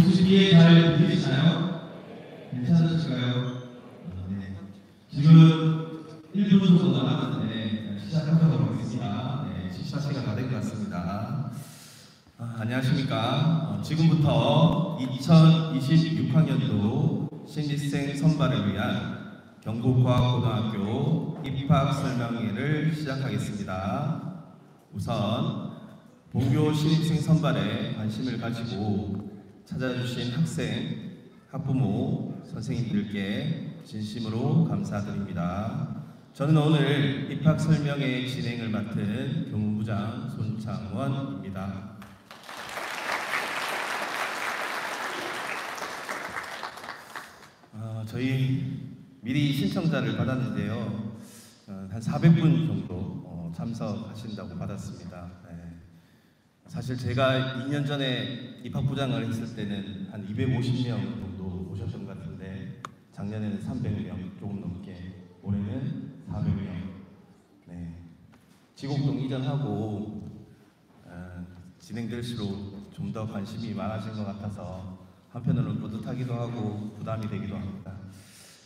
목소리 잘 들리시나요? 괜찮으실까요? 네. 지금 1분 정도 남았는데 시작하도록 하겠습니다. 네, 시작 시간 다 된 것 같습니다. 안녕하십니까. 지금부터 2026학년도 신입생 선발을 위한 경북과학고등학교 입학 설명회를 시작하겠습니다. 우선 본교 신입생 선발에 관심을 가지고 찾아주신 학생, 학부모, 선생님들께 진심으로 감사드립니다. 저는 오늘 입학 설명회 진행을 맡은 교무부장 손창원입니다. 저희 미리 신청자를 받았는데요. 한 400분 정도 참석하신다고 받았습니다. 네. 사실 제가 2년 전에 입학부장을 했을 때는 한 250명 정도 오셨던 것 같은데 작년에는 300명 조금 넘게, 올해는 400명. 네. 지곡동 이전하고 진행될수록 좀 더 관심이 많아진 것 같아서 한편으로는 뿌듯하기도 하고 부담이 되기도 합니다.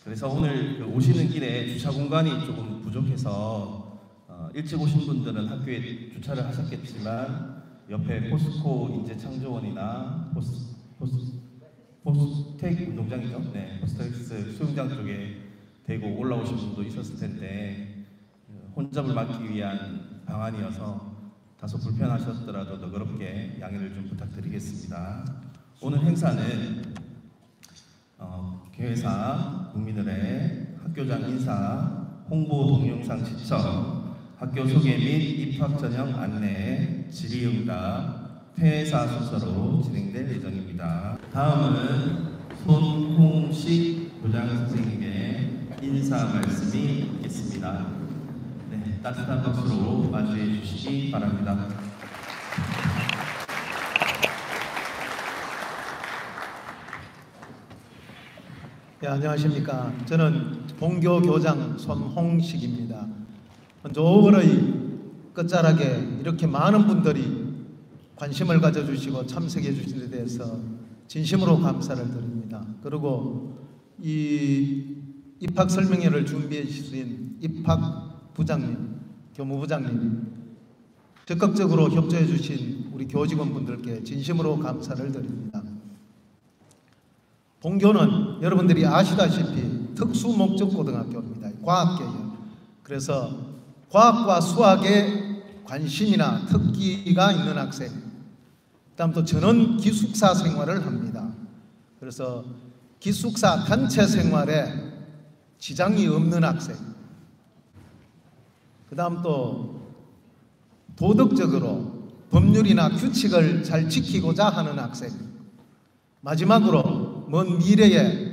그래서 오늘 오시는 길에 주차 공간이 조금 부족해서 일찍 오신 분들은 학교에 주차를 하셨겠지만 옆에 포스코 인재창조원이나 포스텍 운동장이죠. 네, 포스텍스 수영장 쪽에 대고 올라오신 분도 있었을 텐데 혼잡을 막기 위한 방안이어서 다소 불편하셨더라도 너그럽게 양해를 좀 부탁드리겠습니다. 오늘 행사는 교회사, 국민의례, 학교장 인사, 홍보 동영상 시청, 학교 소개 및 입학 전형 안내, 질의응답, 퇴사 순서로 진행될 예정입니다. 다음은 손홍식 교장 선생님의 인사 말씀이 있겠습니다. 네, 따뜻한 박수로 맞이해 주시기 바랍니다. 네, 안녕하십니까. 저는 본교 교장 손홍식입니다. 조월의 끝자락에 이렇게 많은 분들이 관심을 가져주시고 참석해 주신 데 대해서 진심으로 감사를 드립니다. 그리고 이 입학 설명회를 준비해 주신 입학부장님, 교무부장님, 적극적으로 협조해 주신 우리 교직원분들께 진심으로 감사를 드립니다. 본교는 여러분들이 아시다시피 특수목적고등학교입니다. 과학계예요. 그래서 과학과 수학에 관심이나 특기가 있는 학생, 그다음 또 저는 기숙사 생활을 합니다. 그래서 기숙사 단체 생활에 지장이 없는 학생, 그다음 또 도덕적으로 법률이나 규칙을 잘 지키고자 하는 학생, 마지막으로 먼 미래에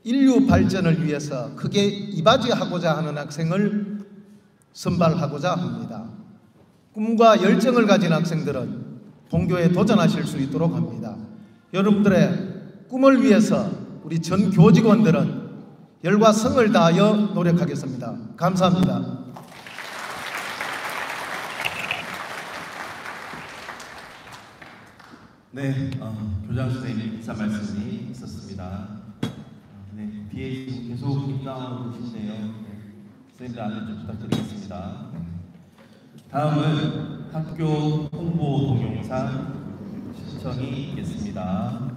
인류 발전을 위해서 크게 이바지하고자 하는 학생을 선발하고자 합니다. 꿈과 열정을 가진 학생들은 본교에 도전하실 수 있도록 합니다. 여러분들의 꿈을 위해서 우리 전 교직원들은 열과 성을 다하여 노력하겠습니다. 감사합니다. 네, 교장 선생님 인사 말씀이 있었습니다. 네, 뒤에 지금 계속 입장하고 계신데요. 네, 선생님들 안내 좀 부탁드리겠습니다. 다음은 학교 홍보 동영상 시청이 있겠습니다.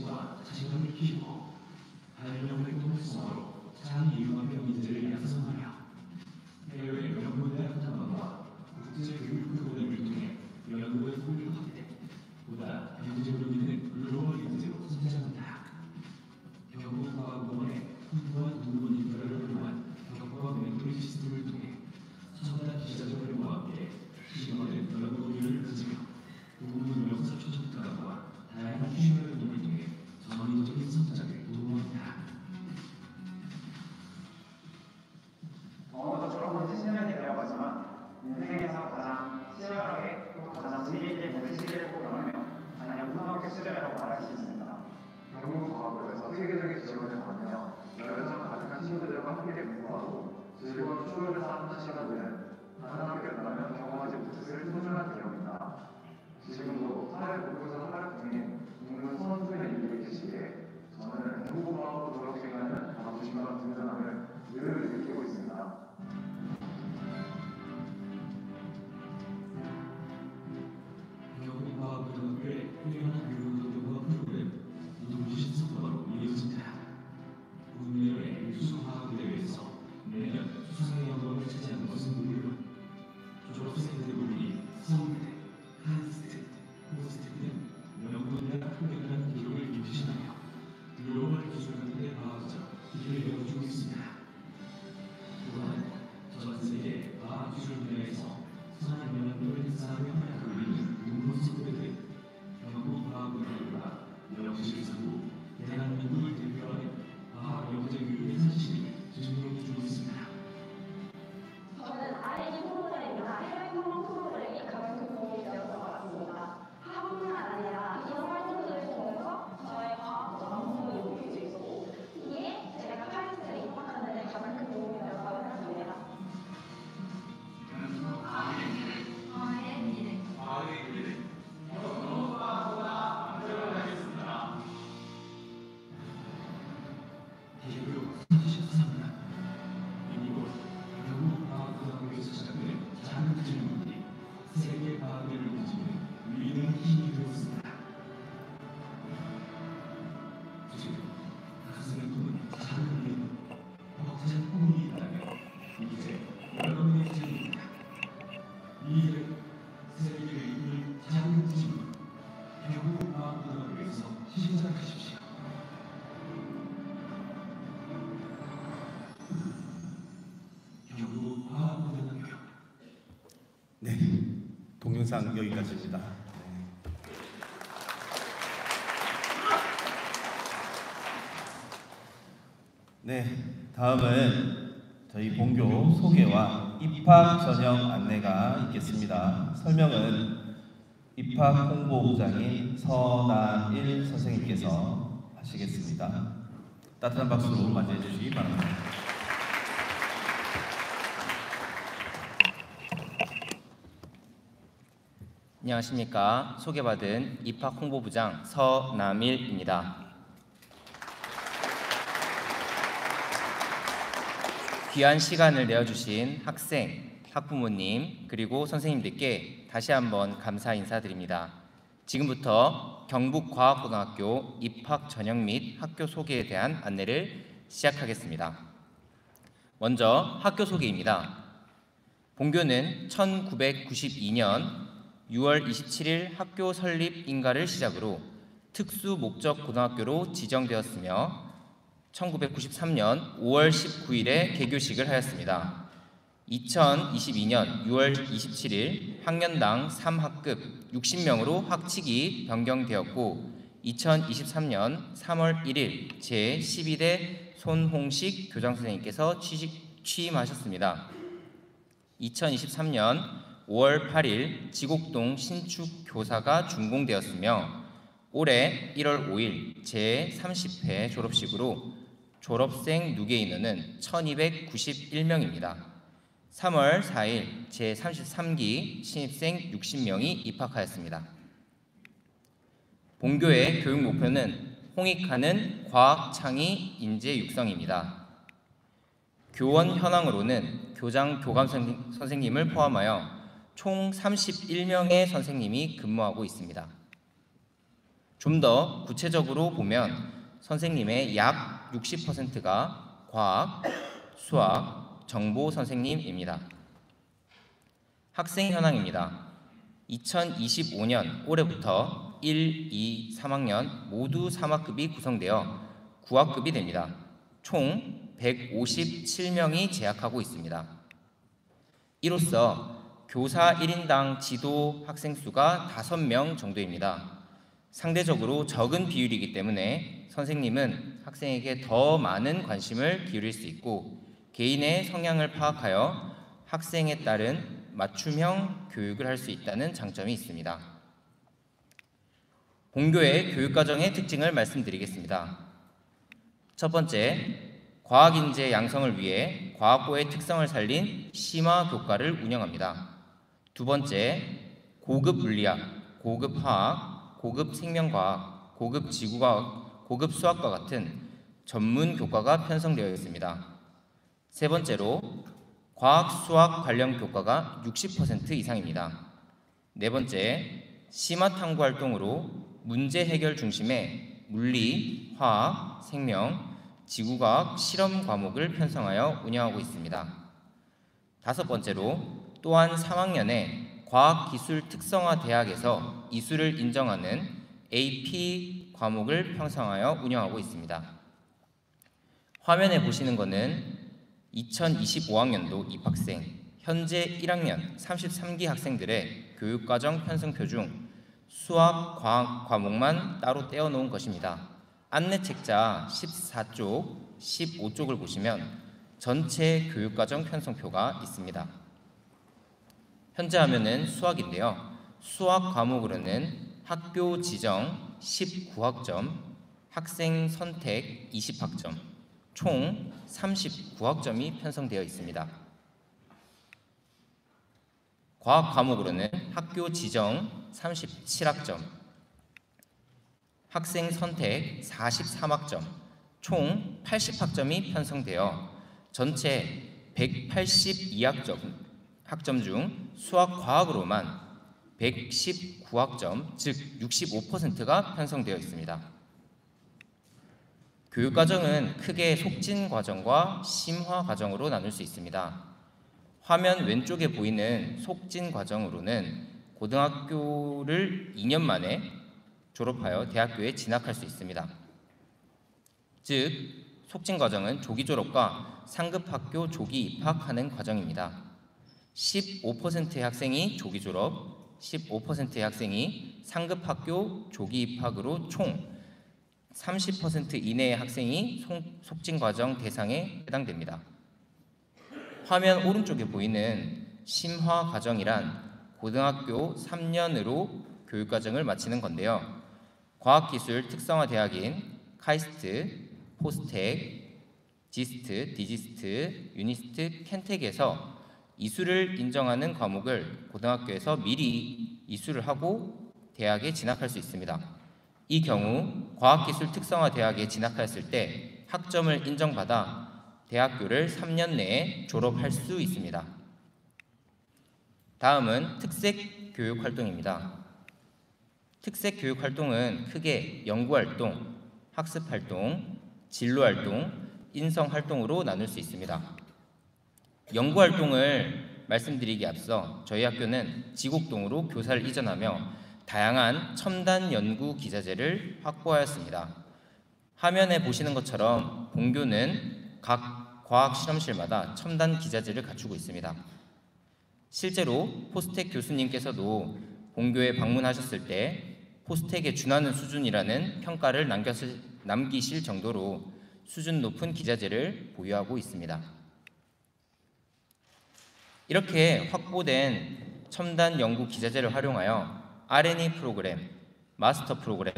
의식과 자신감을 키우고 발명의 활동성으로 장애인 병인들을 양성하며 해외 명문대학 탐방과 국제교육프로그램을 통해 연구의 폭을 확대, 보다 경제적으로 있는 글로벌 리더로 성장한다. 경북과학원의 풍부한 동문 인프라를 활용한 격과 멘토링 시스템을 통해 첨단 기자적으로와 함께 신원의 연구비를 가지며 동문 역사 초청 특강과 다양한 취미 활동을 통해 전인적인 성장에 도움한다. 어느덧 졸업한 지 10년이 되어가지만 인생에서 가장 치열하게 또 가장 재미있게 보낸 시기를 포함하며 단연 고등학교 시절이라고 말할 수 있습니다. 경북과학원에서 세계적인 지원을 받으며 열정 가득한 친구들과 함께 공부하고 즐거운 추억을 쌓는 시간들은 다른 학교에 나가면 경험하지 못했을 소중한 기억입니다. 지금도 사회 곳곳에서 활약 중인 동문 선수의 일들이 계시기에 저는 경북과학원 졸업생활은 자부심과 든든함을 늘 느끼고 있습니다. 경북과학고등학교의 훌륭한 교육활동과 프로그램 동시 성과로 이어진다. 국내외 수학대회에서 매년 수상의 영광을 차지하는 것은 물론 졸업생들의 우리 서울대, 한스트, 호스트 등 명문대학 합격이라는 기록을 경신하며 글로벌 기술관들의 과학적 길을 열어주고 있습니다. 또한 전 세계 과학기술 분야에서 선한 영향력을 행사하며 활약하고 있는 동문 선배들, 경북과학고등학교가 역시사고 대한민국을 대표하는 과학 영재교육의 산실을 증명해주고 있습니다. 저는 R&D 프로그램이나 해외 탐방 프로그램이 가장 큰 도움이 되었던 것 같습니다. 학업뿐만 아니라 이런 활동들을 통해서 저의 과학적 전문성을 높일 수 있었고 이게 제가 카이스트에 입학하는 데 가장 큰 도움이 되었다고 생각합니다. 대교 33년 이곳 경북과학고등학교에서 시작된 작은 질문들이 세계 과학을 움직이는 위대한 힘이 되었습니다. 지금 가슴에 품은 작은 일은 벅찬 꿈이 있다면 이제 여러분의 질문입니다. 이 일은 세계를 이끌 작은 질문 경북과학고등학교에서 시작하십시오. 경북과학고등학교. 네, 동영상 여기까지입니다. 네, 다음은 저희 본교 소개와 입학 전형 안내가 있겠습니다. 설명은 입학 홍보부장인 서남일 선생님께서 하시겠습니다. 따뜻한 박수로 맞이해 주시기 바랍니다. 안녕하십니까. 소개받은 입학 홍보부장 서남일입니다. 귀한 시간을 내어주신 학생, 학부모님, 그리고 선생님들께 다시 한번 감사 인사드립니다. 지금부터 경북과학고등학교 입학 전형 및 학교 소개에 대한 안내를 시작하겠습니다. 먼저 학교 소개입니다. 본교는 1992년 6월 27일 학교 설립 인가를 시작으로 특수 목적 고등학교로 지정되었으며 1993년 5월 19일에 개교식을 하였습니다. 2022년 6월 27일 학년당 3학급 60명으로 학칙이 변경되었고 2023년 3월 1일 제12대 손홍식 교장선생님께서 취임하셨습니다. 2023년 5월 8일 지곡동 신축 교사가 준공되었으며 올해 1월 5일 제30회 졸업식으로 졸업생 누계 인원은 1291명입니다. 3월 4일 제33기 신입생 60명이 입학하였습니다. 본교의 교육 목표는 홍익하는 과학 창의 인재 육성입니다. 교원 현황으로는 교장, 교감 선생님을 포함하여 총 31명의 선생님이 근무하고 있습니다. 좀 더 구체적으로 보면 선생님의 약 60%가 과학, 수학, 정보 선생님입니다. 학생 현황입니다. 2025년 올해부터 1, 2, 3학년 모두 3학급이 구성되어 9학급이 됩니다. 총 157명이 재학하고 있습니다. 이로써 교사 1인당 지도 학생 수가 5명 정도입니다. 상대적으로 적은 비율이기 때문에 선생님은 학생에게 더 많은 관심을 기울일 수 있고 개인의 성향을 파악하여 학생에 따른 맞춤형 교육을 할 수 있다는 장점이 있습니다. 본교의 교육과정의 특징을 말씀드리겠습니다. 첫 번째, 과학인재 양성을 위해 과학고의 특성을 살린 심화교과를 운영합니다. 두 번째, 고급 물리학, 고급 화학, 고급 생명과학, 고급 지구과학, 고급 수학과 같은 전문 교과가 편성되어 있습니다. 세 번째로, 과학, 수학 관련 교과가 60% 이상입니다. 네 번째, 심화 탐구 활동으로 문제 해결 중심의 물리, 화학, 생명, 지구과학 실험 과목을 편성하여 운영하고 있습니다. 다섯 번째로, 또한 3학년에 과학기술 특성화 대학에서 이수를 인정하는 AP 과목을 편성하여 운영하고 있습니다. 화면에 보시는 것은 2025학년도 입학생, 현재 1학년 33기 학생들의 교육과정 편성표 중 수학, 과학 과목만 따로 떼어놓은 것입니다. 안내책자 14쪽, 15쪽을 보시면 전체 교육과정 편성표가 있습니다. 현재 화면은 수학인데요. 수학 과목으로는 학교 지정 19학점, 학생 선택 20학점, 총 39학점이 편성되어 있습니다. 과학 과목으로는 학교 지정 37학점, 학생 선택 43학점, 총 80학점이 편성되어 전체 182학점 중 수학 과학으로만 119학점, 즉 65%가 편성되어 있습니다. 교육과정은 크게 속진 과정과 심화 과정으로 나눌 수 있습니다. 화면 왼쪽에 보이는 속진 과정으로는 고등학교를 2년 만에 졸업하여 대학교에 진학할 수 있습니다. 즉, 속진 과정은 조기 졸업과 상급 학교 조기 입학하는 과정입니다. 15%의 학생이 조기 졸업, 15%의 학생이 상급 학교 조기 입학으로 총 30% 이내의 학생이 속진 과정 대상에 해당됩니다. 화면 오른쪽에 보이는 심화 과정이란 고등학교 3년으로 교육과정을 마치는 건데요. 과학기술 특성화 대학인 카이스트, 포스텍, 지스트, 디지스트, 유니스트, 켄텍에서 이수를 인정하는 과목을 고등학교에서 미리 이수를 하고 대학에 진학할 수 있습니다. 이 경우 과학기술 특성화 대학에 진학하였을 때 학점을 인정받아 대학교를 3년 내에 졸업할 수 있습니다. 다음은 특색 교육 활동입니다. 특색 교육 활동은 크게 연구활동, 학습활동, 진로활동, 인성활동으로 나눌 수 있습니다. 연구활동을 말씀드리기에 앞서 저희 학교는 지곡동으로 교사를 이전하며 다양한 첨단 연구 기자재를 확보하였습니다. 화면에 보시는 것처럼 본교는 각 과학 실험실마다 첨단 기자재를 갖추고 있습니다. 실제로 포스텍 교수님께서도 본교에 방문하셨을 때 포스텍에 준하는 수준이라는 평가를 남기실 정도로 수준 높은 기자재를 보유하고 있습니다. 이렇게 확보된 첨단 연구 기자재를 활용하여 R&E 프로그램, 마스터 프로그램,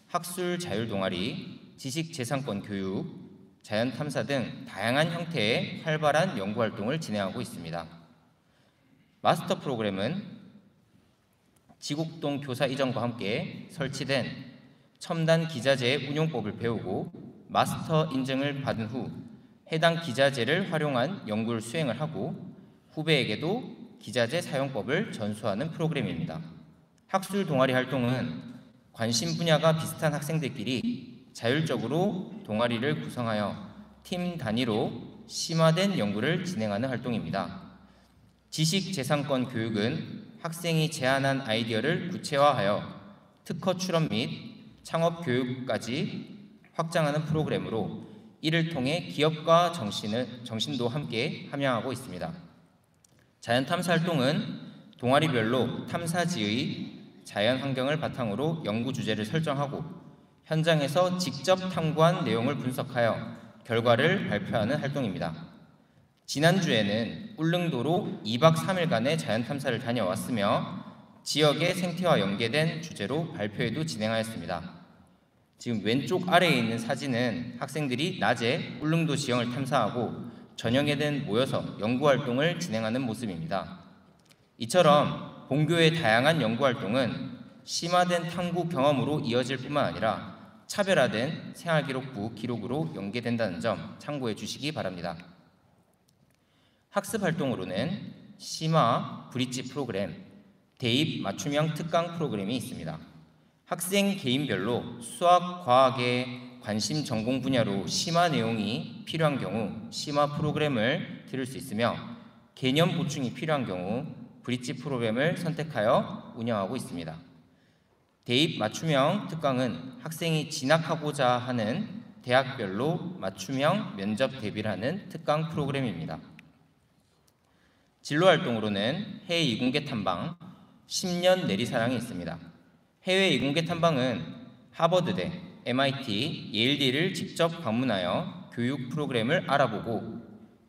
학술 자율 동아리, 지식재산권 교육, 자연탐사 등 다양한 형태의 활발한 연구활동을 진행하고 있습니다. 마스터 프로그램은 지곡동 교사 이전과 함께 설치된 첨단 기자재의 운용법을 배우고 마스터 인증을 받은 후 해당 기자재를 활용한 연구를 수행을 하고 후배에게도 기자재 사용법을 전수하는 프로그램입니다. 학술 동아리 활동은 관심 분야가 비슷한 학생들끼리 자율적으로 동아리를 구성하여 팀 단위로 심화된 연구를 진행하는 활동입니다. 지식재산권 교육은 학생이 제안한 아이디어를 구체화하여 특허 출원 및 창업 교육까지 확장하는 프로그램으로 이를 통해 기업과 정신도 함께 함양하고 있습니다. 자연탐사 활동은 동아리별로 탐사지의 자연 환경을 바탕으로 연구 주제를 설정하고 현장에서 직접 탐구한 내용을 분석하여 결과를 발표하는 활동입니다. 지난주에는 울릉도로 2박 3일간의 자연탐사를 다녀왔으며 지역의 생태와 연계된 주제로 발표회도 진행하였습니다. 지금 왼쪽 아래에 있는 사진은 학생들이 낮에 울릉도 지형을 탐사하고 저녁에는 모여서 연구활동을 진행하는 모습입니다. 이처럼 본교의 다양한 연구활동은 심화된 탐구 경험으로 이어질 뿐만 아니라 차별화된 생활기록부 기록으로 연계된다는 점 참고해 주시기 바랍니다. 학습활동으로는 심화, 브릿지 프로그램, 대입 맞춤형 특강 프로그램이 있습니다. 학생 개인별로 수학, 과학의 관심 전공 분야로 심화 내용이 필요한 경우 심화 프로그램을 들을 수 있으며 개념 보충이 필요한 경우 브릿지 프로그램을 선택하여 운영하고 있습니다. 대입 맞춤형 특강은 학생이 진학하고자 하는 대학별로 맞춤형 면접 대비를 하는 특강 프로그램입니다. 진로활동으로는 해외 이공계 탐방, 10년 내리사랑이 있습니다. 해외 이공계 탐방은 하버드대, MIT, 예일대를 직접 방문하여 교육 프로그램을 알아보고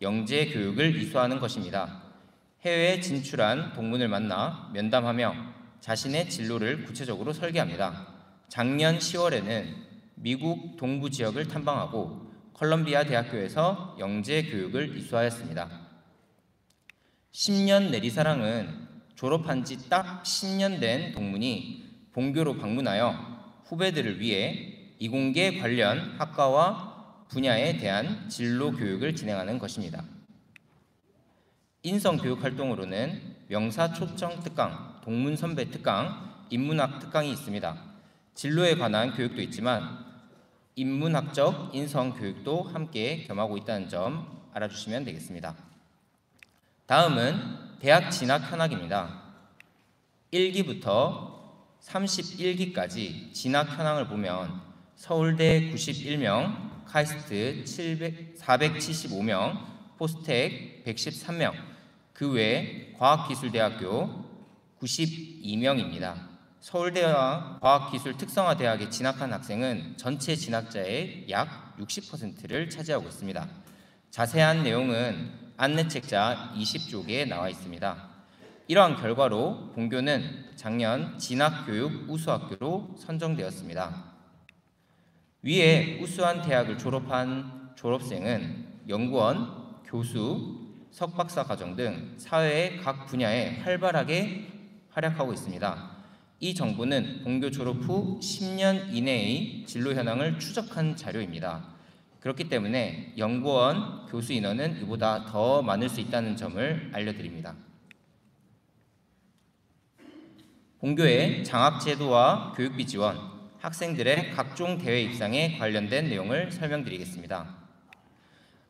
영재 교육을 이수하는 것입니다. 해외에 진출한 동문을 만나 면담하며 자신의 진로를 구체적으로 설계합니다. 작년 10월에는 미국 동부 지역을 탐방하고 컬럼비아 대학교에서 영재 교육을 이수하였습니다. 10년 내리사랑은 졸업한 지 딱 10년 된 동문이 본교로 방문하여 후배들을 위해 이공계 관련 학과와 분야에 대한 진로 교육을 진행하는 것입니다. 인성교육 활동으로는 명사 초청 특강, 동문 선배 특강, 인문학 특강이 있습니다. 진로에 관한 교육도 있지만 인문학적 인성 교육도 함께 겸하고 있다는 점 알아주시면 되겠습니다. 다음은 대학 진학 현황입니다. 1기부터 31기까지 진학 현황을 보면 서울대 91명, 카이스트 475명, 포스텍 113명, 그 외 과학기술대학교 92명입니다. 서울대와 과학기술특성화대학에 진학한 학생은 전체 진학자의 약 60%를 차지하고 있습니다. 자세한 내용은 안내책자 20쪽에 나와 있습니다. 이러한 결과로 본교는 작년 진학교육 우수학교로 선정되었습니다. 위에 우수한 대학을 졸업한 졸업생은 연구원, 교수, 석박사 과정 등 사회의 각 분야에 활발하게 활약하고 있습니다. 이 정보는 본교 졸업 후 10년 이내의 진로 현황을 추적한 자료입니다. 그렇기 때문에 연구원, 교수 인원은 이보다 더 많을 수 있다는 점을 알려드립니다. 본교의 장학제도와 교육비 지원, 학생들의 각종 대회 입상에 관련된 내용을 설명드리겠습니다.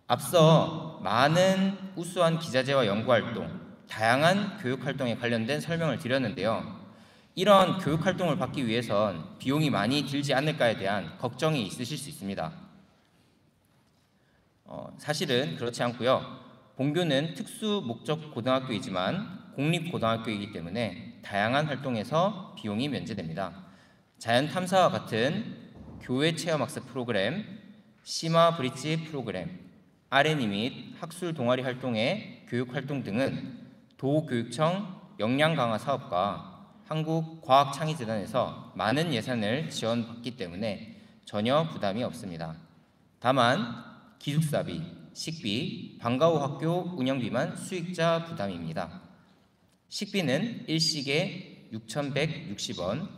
앞서 많은 우수한 기자재와 연구활동, 다양한 교육활동에 관련된 설명을 드렸는데요. 이런 교육활동을 받기 위해선 비용이 많이 들지 않을까에 대한 걱정이 있으실 수 있습니다. 사실은 그렇지 않고요. 본교는 특수 목적 고등학교이지만 공립고등학교이기 때문에 다양한 활동에서 비용이 면제됩니다. 자연탐사와 같은 교외 체험학습 프로그램, 심화 브릿지 프로그램, R&E 및 학술 동아리 활동의 교육활동 등은 도교육청 역량 강화 사업과 한국과학창의재단에서 많은 예산을 지원받기 때문에 전혀 부담이 없습니다. 다만 기숙사비, 식비, 방과후 학교 운영비만 수익자 부담입니다. 식비는 일식에 6,160원,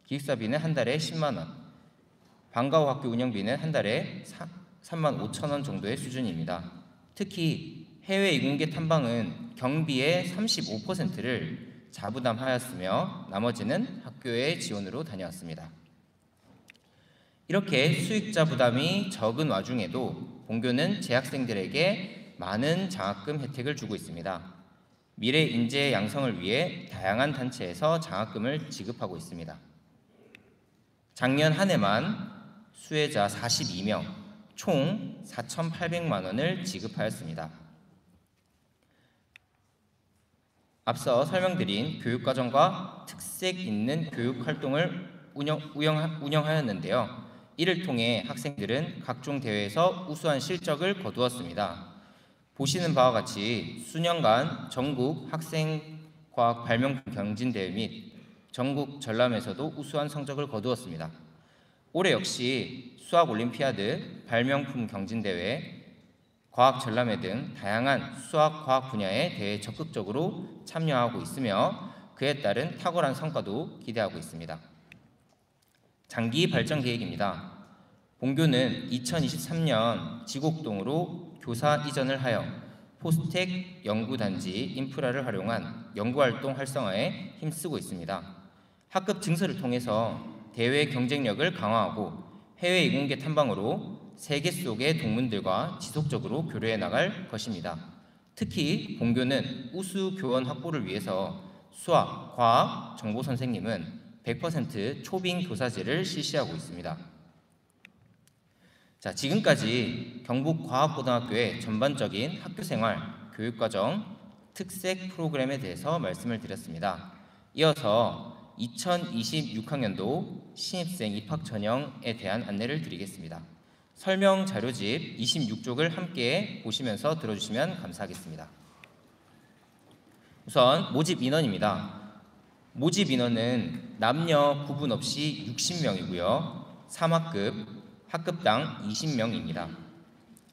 기숙사비는 한 달에 10만 원, 방과후 학교 운영비는 한 달에 35,000원 정도의 수준입니다. 특히 해외 이공계 탐방은 경비의 35%를 자부담하였으며 나머지는 학교의 지원으로 다녀왔습니다. 이렇게 수익자 부담이 적은 와중에도 본교는 재학생들에게 많은 장학금 혜택을 주고 있습니다. 미래 인재 양성을 위해 다양한 단체에서 장학금을 지급하고 있습니다. 작년 한 해만 수혜자 42명, 총 4,800만 원을 지급하였습니다. 앞서 설명드린 교육과정과 특색 있는 교육활동을 운영하였는데요. 이를 통해 학생들은 각종 대회에서 우수한 실적을 거두었습니다. 보시는 바와 같이 수년간 전국 학생과학 발명품 경진대회 및 전국 전람에서도 우수한 성적을 거두었습니다. 올해 역시 수학올림피아드, 발명품 경진대회, 과학전람회 등 다양한 수학과학 분야의 대회에 적극적으로 참여하고 있으며 그에 따른 탁월한 성과도 기대하고 있습니다. 장기 발전 계획입니다. 본교는 2023년 지곡동으로 교사 이전을 하여 포스텍 연구단지 인프라를 활용한 연구활동 활성화에 힘쓰고 있습니다. 학급 증설을 통해서 대외 경쟁력을 강화하고 해외 이공계 탐방으로 세계 속의 동문들과 지속적으로 교류해 나갈 것입니다. 특히 본교는 우수 교원 확보를 위해서 수학, 과학, 정보 선생님은 100% 초빙 교사제를 실시하고 있습니다. 자, 지금까지 경북과학고등학교의 전반적인 학교생활, 교육과정, 특색 프로그램에 대해서 말씀을 드렸습니다. 이어서 2026학년도 신입생 입학 전형에 대한 안내를 드리겠습니다. 설명 자료집 26쪽을 함께 보시면서 들어주시면 감사하겠습니다. 우선 모집 인원입니다. 모집 인원은 남녀 구분 없이 60명이고요. 3학급, 학급당 20명입니다.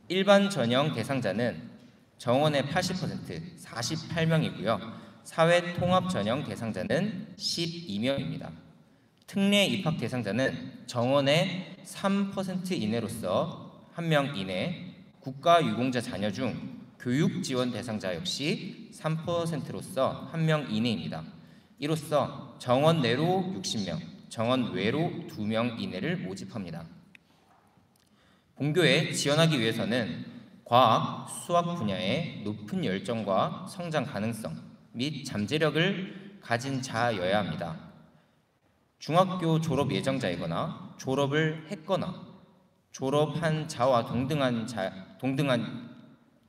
일반 전형 대상자는 정원의 80%, 48명이고요. 사회 통합 전형 대상자는 12명입니다. 특례 입학 대상자는 정원의 3% 이내로서 1명 이내, 국가유공자 자녀 중 교육 지원 대상자 역시 3%로서 1명 이내입니다. 이로써 정원 내로 60명, 정원 외로 2명 이내를 모집합니다. 본교에 지원하기 위해서는 과학, 수학 분야에 높은 열정과 성장 가능성 및 잠재력을 가진 자여야 합니다. 중학교 졸업 예정자이거나 졸업을 했거나 졸업한 자와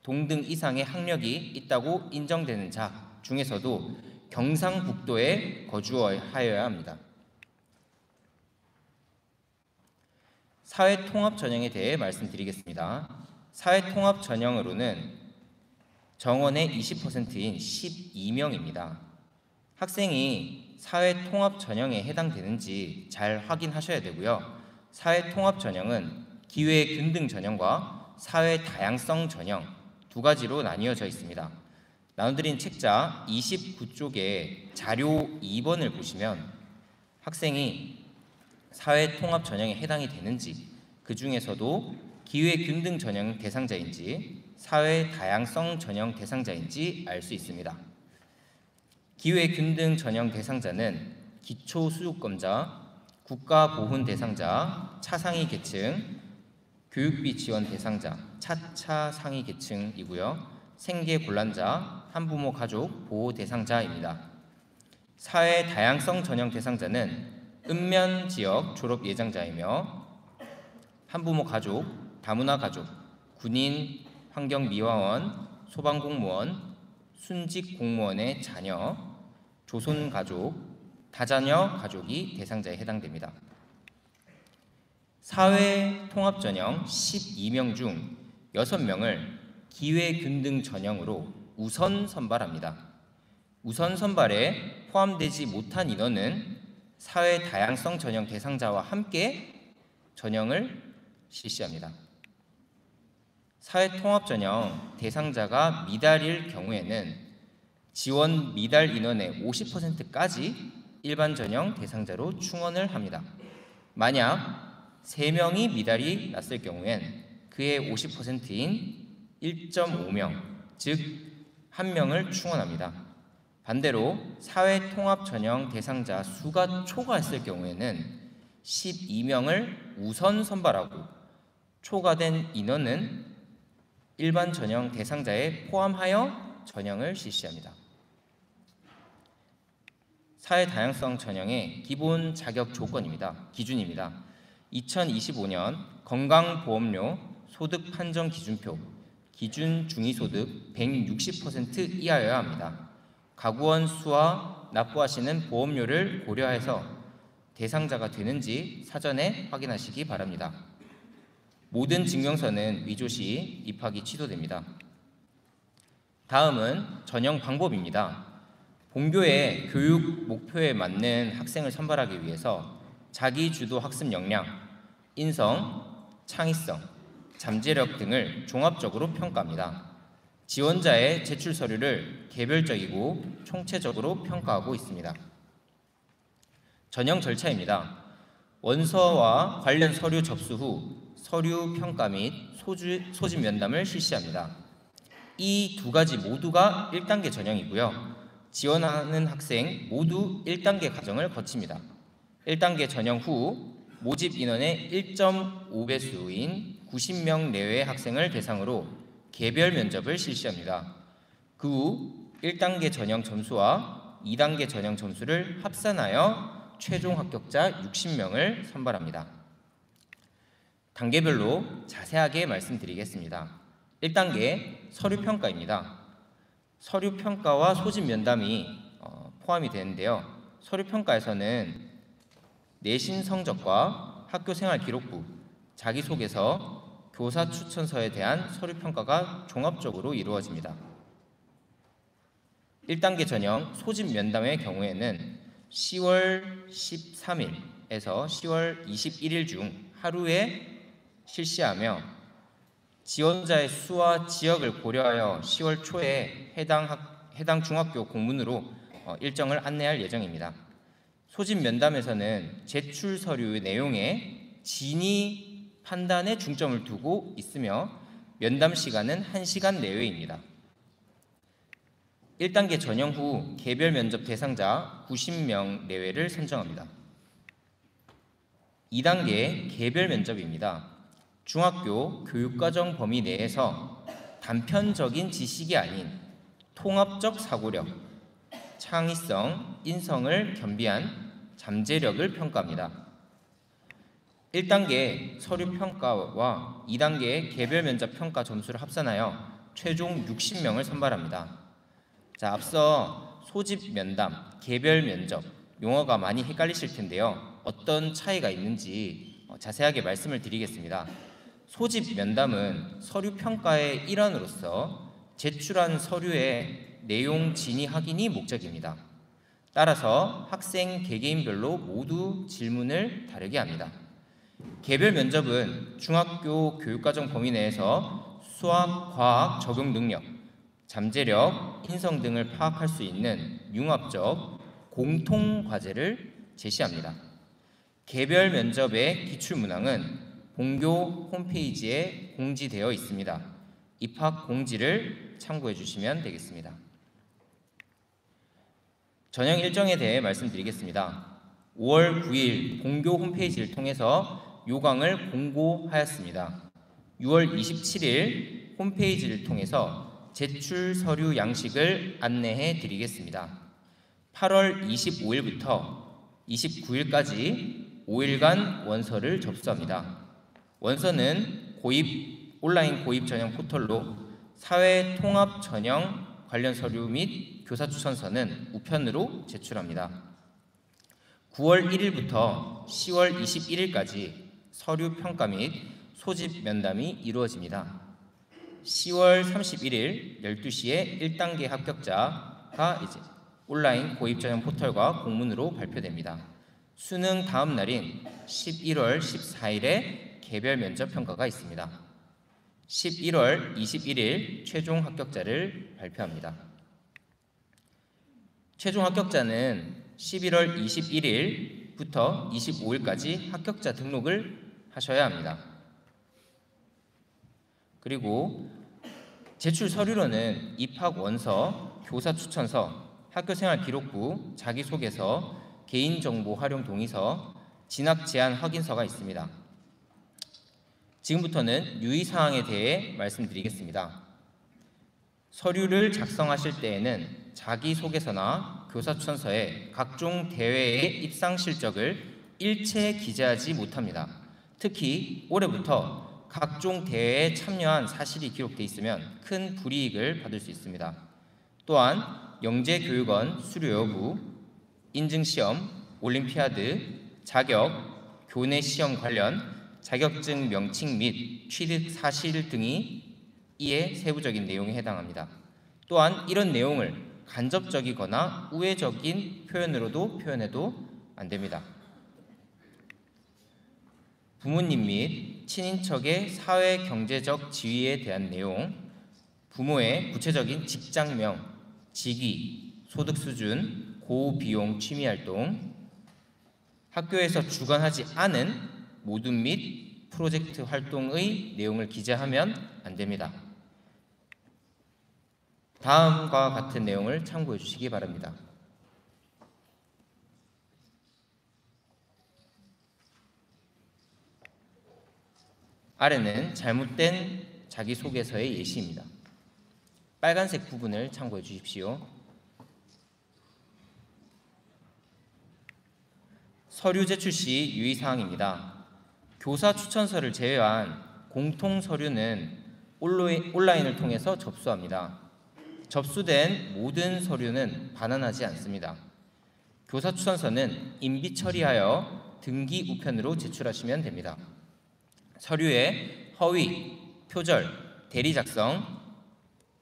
동등 이상의 학력이 있다고 인정되는 자 중에서도 경상북도에 거주하여야 합니다. 사회통합 전형에 대해 말씀드리겠습니다. 사회통합 전형으로는 정원의 20%인 12명입니다. 학생이 사회통합 전형에 해당되는지 잘 확인하셔야 되고요. 사회통합 전형은 기회균등 전형과 사회다양성 전형 두 가지로 나뉘어져 있습니다. 나눠드린 책자 29쪽에 자료 2번을 보시면 학생이 사회통합 전형에 해당이 되는지, 그 중에서도 기회균등 전형 대상자인지 사회다양성 전형 대상자인지 알 수 있습니다. 기회균등 전형 대상자는 기초수급검자, 국가보훈 대상자, 차상위 계층, 교육비 지원 대상자, 차차 상위 계층이고요. 생계곤란자, 한부모 가족 보호 대상자입니다. 사회다양성 전형 대상자는 읍면 지역 졸업 예정자이며 한부모 가족, 다문화 가족, 군인, 환경미화원, 소방공무원, 순직 공무원의 자녀, 조손 가족, 다자녀 가족이 대상자에 해당됩니다. 사회 통합 전형 12명 중 6명을 기회균등 전형으로 우선 선발합니다. 우선 선발에 포함되지 못한 인원은 사회 다양성 전형 대상자와 함께 전형을 실시합니다. 사회 통합 전형 대상자가 미달일 경우에는 지원 미달 인원의 50%까지 일반 전형 대상자로 충원을 합니다. 만약 3명이 미달이 났을 경우엔 그의 50%인 1.5명, 즉 1명을 충원합니다. 반대로 사회 통합 전형 대상자 수가 초과했을 경우에는 12명을 우선 선발하고 초과된 인원은 일반 전형 대상자에 포함하여 전형을 실시합니다. 사회 다양성 전형의 기본 자격 기준입니다. 2025년 건강보험료 소득 판정 기준표 기준 중위소득 160% 이하여야 합니다. 가구원 수와 납부하시는 보험료를 고려해서 대상자가 되는지 사전에 확인하시기 바랍니다. 모든 증명서는 위조 시 입학이 취소됩니다. 다음은 전형 방법입니다. 본교의 교육 목표에 맞는 학생을 선발하기 위해서 자기주도 학습 역량, 인성, 창의성, 잠재력 등을 종합적으로 평가합니다. 지원자의 제출 서류를 개별적이고 총체적으로 평가하고 있습니다. 전형 절차입니다. 원서와 관련 서류 접수 후 서류 평가 및 소집 면담을 실시합니다. 이 두 가지 모두가 1단계 전형이고요. 지원하는 학생 모두 1단계 과정을 거칩니다. 1단계 전형 후 모집 인원의 1.5배수인 90명 내외의 학생을 대상으로 개별 면접을 실시합니다. 그 후 1단계 전형 점수와 2단계 전형 점수를 합산하여 최종 합격자 60명을 선발합니다. 단계별로 자세하게 말씀드리겠습니다. 1단계 서류평가입니다. 서류평가와 소집면담이 포함이 되는데요. 서류평가에서는 내신 성적과 학교생활기록부, 자기소개서, 교사 추천서에 대한 서류평가가 종합적으로 이루어집니다. 1단계 전형 소집면담의 경우에는 10월 13일에서 10월 21일 중 하루에 실시하며 지원자의 수와 지역을 고려하여 10월 초에 해당 중학교 공문으로 일정을 안내할 예정입니다. 소집 면담에서는 제출 서류의 내용에 진위 판단에 중점을 두고 있으며 면담 시간은 1시간 내외입니다. 1단계 전형 후 개별 면접 대상자 90명 내외를 선정합니다. 2단계 개별 면접입니다. 중학교 교육과정 범위 내에서 단편적인 지식이 아닌 통합적 사고력, 창의성, 인성을 겸비한 잠재력을 평가합니다. 1단계 서류 평가와 2단계 개별 면접 평가 점수를 합산하여 최종 60명을 선발합니다. 자, 앞서 소집 면담, 개별 면접 용어가 많이 헷갈리실 텐데요. 어떤 차이가 있는지 자세하게 말씀을 드리겠습니다. 소집 면담은 서류 평가의 일환으로서 제출한 서류의 내용 진위 확인이 목적입니다. 따라서 학생 개개인별로 모두 질문을 다르게 합니다. 개별 면접은 중학교 교육과정 범위 내에서 수학, 과학 적용 능력, 잠재력, 인성 등을 파악할 수 있는 융합적 공통 과제를 제시합니다. 개별 면접의 기출 문항은 본교 홈페이지에 공지되어 있습니다. 입학 공지를 참고해 주시면 되겠습니다. 전형 일정에 대해 말씀드리겠습니다. 5월 9일 본교 홈페이지를 통해서 요강을 공고하였습니다. 6월 27일 홈페이지를 통해서 제출 서류 양식을 안내해 드리겠습니다. 8월 25일부터 29일까지 5일간 원서를 접수합니다. 원서는 온라인 고입 전형 포털로 사회 통합 전형 관련 서류 및 교사 추천서는 우편으로 제출합니다. 9월 1일부터 10월 21일까지 서류 평가 및 소집 면담이 이루어집니다. 10월 31일 12시에 1단계 합격자가 온라인 고입 전형 포털과 공문으로 발표됩니다. 수능 다음 날인 11월 14일에 개별 면접 평가가 있습니다. 11월 21일 최종 합격자를 발표합니다. 최종 합격자는 11월 21일부터 25일까지 합격자 등록을 하셔야 합니다. 그리고 제출 서류로는 입학 원서, 교사 추천서, 학교생활 기록부, 자기소개서, 개인정보 활용 동의서, 진학 제한 확인서가 있습니다. 지금부터는 유의사항에 대해 말씀드리겠습니다. 서류를 작성하실 때에는 자기소개서나 교사추천서에 각종 대회의 입상 실적을 일체 기재하지 못합니다. 특히 올해부터 각종 대회에 참여한 사실이 기록되어 있으면 큰 불이익을 받을 수 있습니다. 또한 영재교육원 수료 여부, 인증시험, 올림피아드, 자격, 교내 시험 관련 자격증 명칭 및 취득 사실 등이 이에 세부적인 내용에 해당합니다. 또한 이런 내용을 간접적이거나 우회적인 표현으로도 표현해도 안 됩니다. 부모님 및 친인척의 사회 경제적 지위에 대한 내용, 부모의 구체적인 직장명, 직위, 소득 수준, 고비용 취미활동, 학교에서 주관하지 않은 모둠 및 프로젝트 활동의 내용을 기재하면 안 됩니다. 다음과 같은 내용을 참고해 주시기 바랍니다. 아래는 잘못된 자기소개서의 예시입니다. 빨간색 부분을 참고해 주십시오. 서류 제출 시 유의사항입니다. 교사 추천서를 제외한 공통 서류는 온라인을 통해서 접수합니다. 접수된 모든 서류는 반환하지 않습니다. 교사 추천서는 임비 처리하여 등기 우편으로 제출하시면 됩니다. 서류에 허위, 표절, 대리 작성이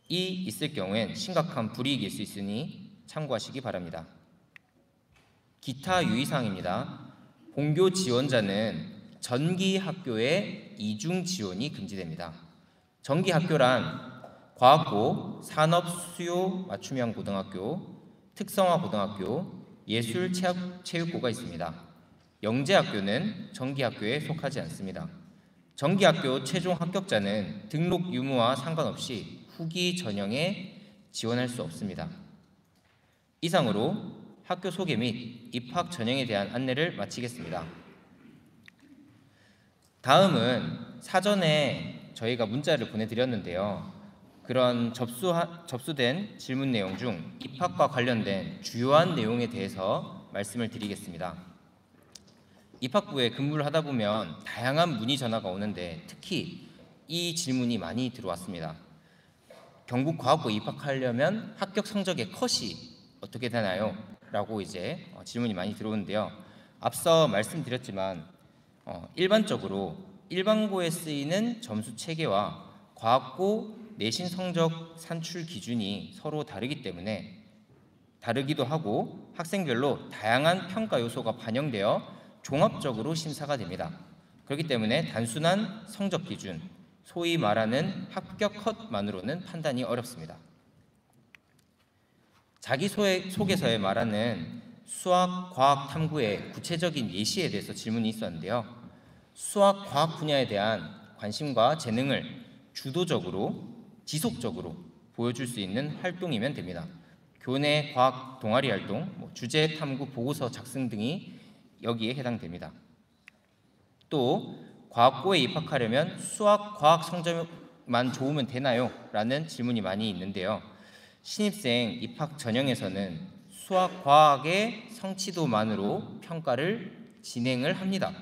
있을 경우엔 심각한 불이익일 수 있으니 참고하시기 바랍니다. 기타 유의사항입니다. 본교 지원자는 전기학교의 이중 지원이 금지됩니다. 전기학교란 과학고, 산업수요 맞춤형 고등학교, 특성화 고등학교, 예술체육고가 있습니다. 영재학교는 전기학교에 속하지 않습니다. 전기학교 최종 합격자는 등록 유무와 상관없이 후기 전형에 지원할 수 없습니다. 이상으로 학교 소개 및 입학 전형에 대한 안내를 마치겠습니다. 다음은 사전에 저희가 문자를 보내드렸는데요. 그런 접수된 질문 내용 중 입학과 관련된 주요한 내용에 대해서 말씀을 드리겠습니다. 입학부에 근무를 하다 보면 다양한 문의 전화가 오는데 특히 이 질문이 많이 들어왔습니다. 경북과학고에 입학하려면 합격 성적의 컷이 어떻게 되나요? 라고 이제 질문이 많이 들어오는데요. 앞서 말씀드렸지만 일반적으로 일반고에 쓰이는 점수 체계와 과학고 내신 성적 산출 기준이 서로 다르기 때문에 다르기도 하고 학생별로 다양한 평가 요소가 반영되어 종합적으로 심사가 됩니다. 그렇기 때문에 단순한 성적 기준, 소위 말하는 합격 컷만으로는 판단이 어렵습니다. 자기소개서에 말하는 수학, 과학 탐구의 구체적인 예시에 대해서 질문이 있었는데요. 수학, 과학 분야에 대한 관심과 재능을 주도적으로, 지속적으로 보여줄 수 있는 활동이면 됩니다. 교내 과학 동아리 활동, 주제 탐구 보고서 작성 등이 여기에 해당됩니다. 또 과학고에 입학하려면 수학, 과학 성적만 좋으면 되나요? 라는 질문이 많이 있는데요. 신입생 입학 전형에서는 수학, 과학의 성취도만으로 평가를 진행을 합니다.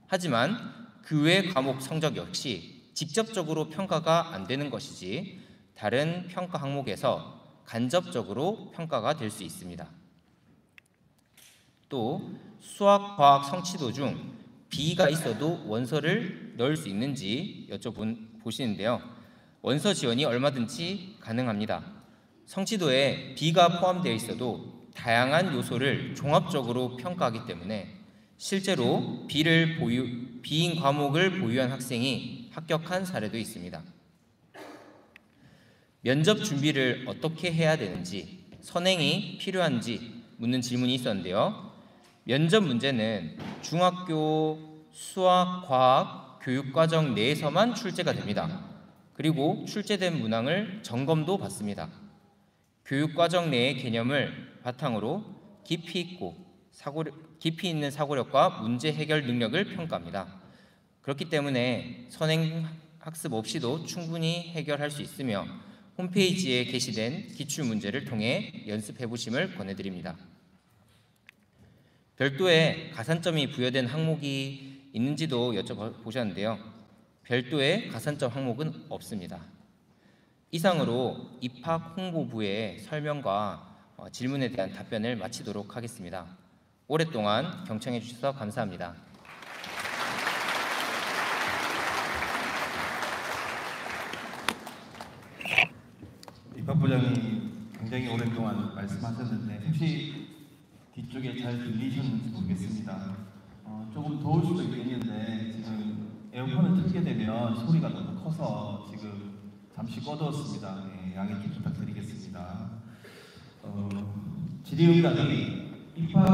하지만 그 외 과목 성적 역시 직접적으로 평가가 안 되는 것이지 다른 평가 항목에서 간접적으로 평가가 될 수 있습니다. 또 수학, 과학 성취도 중 B가 있어도 원서를 넣을 수 있는지 여쭤보시는데요. 원서 지원이 얼마든지 가능합니다. 성취도에 B가 포함되어 있어도 다양한 요소를 종합적으로 평가하기 때문에 실제로 B인 과목을 보유한 학생이 합격한 사례도 있습니다. 면접 준비를 어떻게 해야 되는지, 선행이 필요한지 묻는 질문이 있었는데요. 면접 문제는 중학교 수학, 과학, 교육과정 내에서만 출제가 됩니다. 그리고 출제된 문항을 점검도 받습니다. 교육과정 내의 개념을 바탕으로 깊이 있고 깊이 있는 사고력과 문제 해결 능력을 평가합니다. 그렇기 때문에 선행 학습 없이도 충분히 해결할 수 있으며 홈페이지에 게시된 기출문제를 통해 연습해 보심을 권해드립니다. 별도의 가산점이 부여된 항목이 있는지도 여쭤보셨는데요. 별도의 가산점 항목은 없습니다. 이상으로 입학 홍보부의 설명과 질문에 대한 답변을 마치도록 하겠습니다. 오랫동안 경청해 주셔서 감사합니다. 입학부장님 굉장히 오랫동안 말씀하셨는데 혹시 뒤쪽에 잘 들리셨는지 모르겠습니다. 조금 더울 수도 있겠는데 지금 에어컨을 틀게 되면 소리가 너무 커서 지금 잠시 꺼두었습니다. 네, 양해 좀 부탁드리겠습니다. 질의응답이 입학